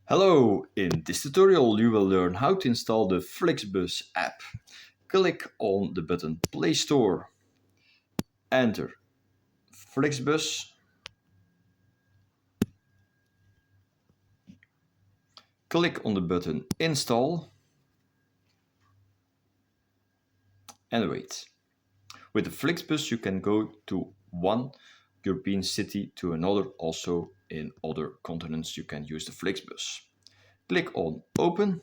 Hello, in this tutorial you will learn how to install the Flixbus app. Click on the button Play Store, enter Flixbus, click on the button Install and wait. With the Flixbus you can go to one European city to another, also in other continents you can use the Flixbus. Click on Open.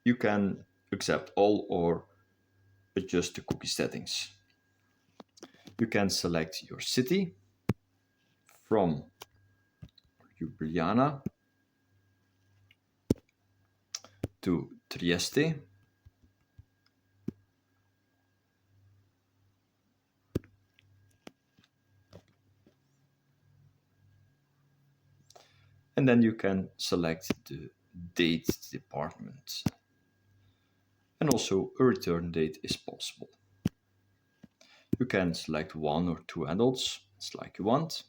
You can accept all or adjust the cookie settings. You can select your city from Ljubljana to Trieste. And then you can select the date department. And also a return date is possible. You can select one or two adults, it's like you want.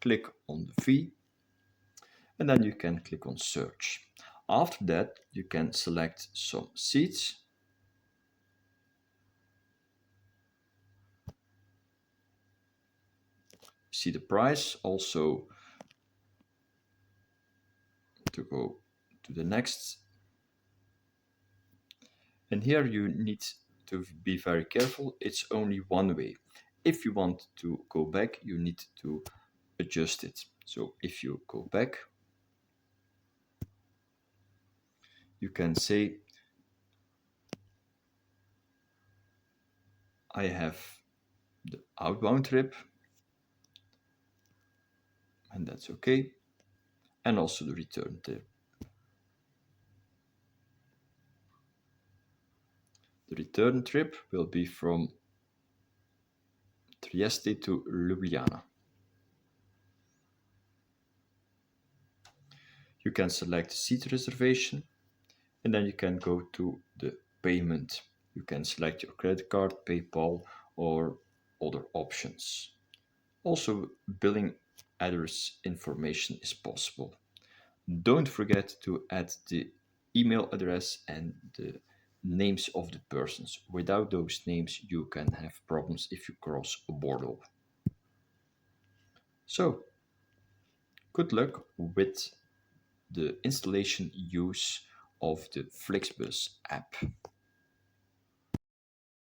Click on the fee. And then you can click on search. After that, you can select some seats. See the price, also to go to the next. And here you need to be very careful, it's only one way. If you want to go back, you need to adjust it. So if you go back, you can say, I have the outbound trip, and that's okay, and also the return trip. The return trip will be from Trieste to Ljubljana. You can select seat reservation, and then you can go to the payment. You can select your credit card, PayPal, or other options. Also, billing address information is possible. Don't forget to add the email address and the names of the persons. Without those names, you can have problems if you cross a border. So, good luck with the installation use of the Flixbus app.